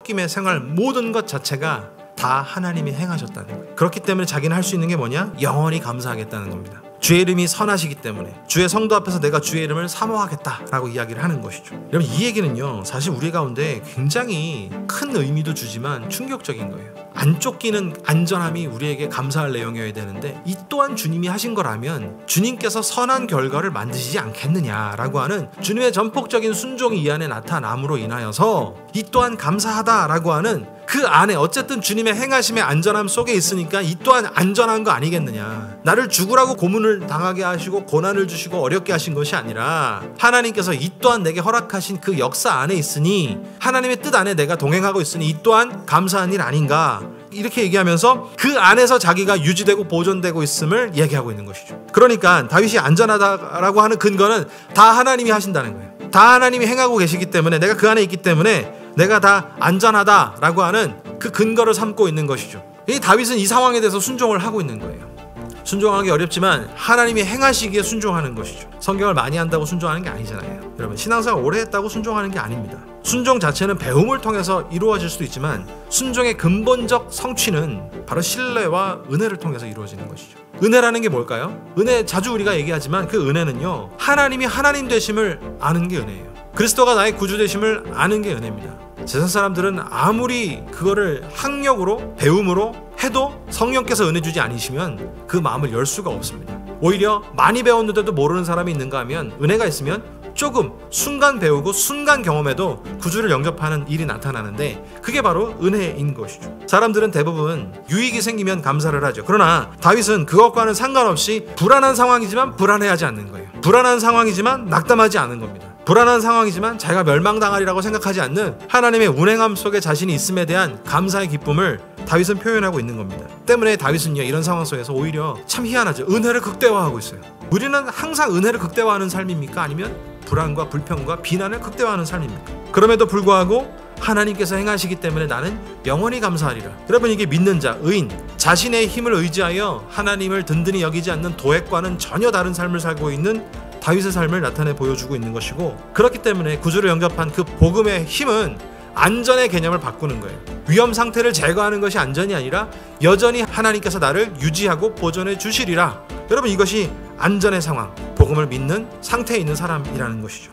섬김의 생활 모든 것 자체가 다 하나님이 행하셨다는 거예요. 그렇기 때문에 자기는 할 수 있는 게 뭐냐? 영원히 감사하겠다는 겁니다. 주의 이름이 선하시기 때문에 주의 성도 앞에서 내가 주의 이름을 사모하겠다라고 이야기를 하는 것이죠. 여러분, 이 얘기는요 사실 우리 가운데 굉장히 큰 의미도 주지만 충격적인 거예요. 안 쫓기는 안전함이 우리에게 감사할 내용이어야 되는데, 이 또한 주님이 하신 거라면 주님께서 선한 결과를 만드시지 않겠느냐라고 하는 주님의 전폭적인 순종이 이 안에 나타남으로 인하여서 이 또한 감사하다라고 하는 그 안에 어쨌든 주님의 행하심의 안전함 속에 있으니까 이 또한 안전한 거 아니겠느냐. 나를 죽으라고 고문을 당하게 하시고 고난을 주시고 어렵게 하신 것이 아니라 하나님께서 이 또한 내게 허락하신 그 역사 안에 있으니, 하나님의 뜻 안에 내가 동행하고 있으니 이 또한 감사한 일 아닌가, 이렇게 얘기하면서 그 안에서 자기가 유지되고 보존되고 있음을 얘기하고 있는 것이죠. 그러니까 다윗이 안전하다라고 하는 근거는 다 하나님이 하신다는 거예요. 다 하나님이 행하고 계시기 때문에, 내가 그 안에 있기 때문에 내가 다 안전하다라고 하는 그 근거를 삼고 있는 것이죠. 이 다윗은 이 상황에 대해서 순종을 하기 있는 거예요. 순종하기 어렵지만 하나님이 행하시기에 순종하는 것이죠. 성경을 많이 한다고 순종하는 게 아니잖아요. 여러분, 신앙생활 오래 했다고 순종하는 게 아닙니다. 순종 자체는 배움을 통해서 이루어질 수도 있지만, 순종의 근본적 성취는 바로 신뢰와 은혜를 통해서 이루어지는 것이죠. 은혜라는 게 뭘까요? 은혜, 자주 우리가 얘기하지만 그 은혜는요, 하나님이 하나님 되심을 아는 게 은혜예요. 그리스도가 나의 구주 되심을 아는 게 은혜입니다. 세상 사람들은 아무리 그거를 학력으로 배움으로 해도 성령께서 은혜 주지 않으시면 그 마음을 열 수가 없습니다. 오히려 많이 배웠는데도 모르는 사람이 있는가 하면, 은혜가 있으면 조금 순간 배우고 순간 경험해도 구주를 영접하는 일이 나타나는데, 그게 바로 은혜인 것이죠. 사람들은 대부분 유익이 생기면 감사를 하죠. 그러나 다윗은 그것과는 상관없이 불안한 상황이지만 불안해하지 않는 거예요. 불안한 상황이지만 낙담하지 않은 겁니다. 불안한 상황이지만 자기가 멸망당하리라고 생각하지 않는 하나님의 운행함 속에 자신이 있음에 대한 감사의 기쁨을 다윗은 표현하고 있는 겁니다. 때문에 다윗은요, 이런 상황 속에서 오히려 참 희한하죠. 은혜를 극대화하고 있어요. 우리는 항상 은혜를 극대화하는 삶입니까? 아니면 불안과 불평과 비난을 극대화하는 삶입니까? 그럼에도 불구하고 하나님께서 행하시기 때문에 나는 영원히 감사하리라. 여러분, 이게 믿는 자, 의인, 자신의 힘을 의지하여 하나님을 든든히 여기지 않는 도액과는 전혀 다른 삶을 살고 있는 다윗의 삶을 나타내 보여주고 있는 것이고, 그렇기 때문에 구주를 영접한 그 복음의 힘은 안전의 개념을 바꾸는 거예요. 위험 상태를 제거하는 것이 안전이 아니라 여전히 하나님께서 나를 유지하고 보존해 주시리라. 여러분, 이것이 안전의 상황, 복음을 믿는 상태에 있는 사람이라는 것이죠.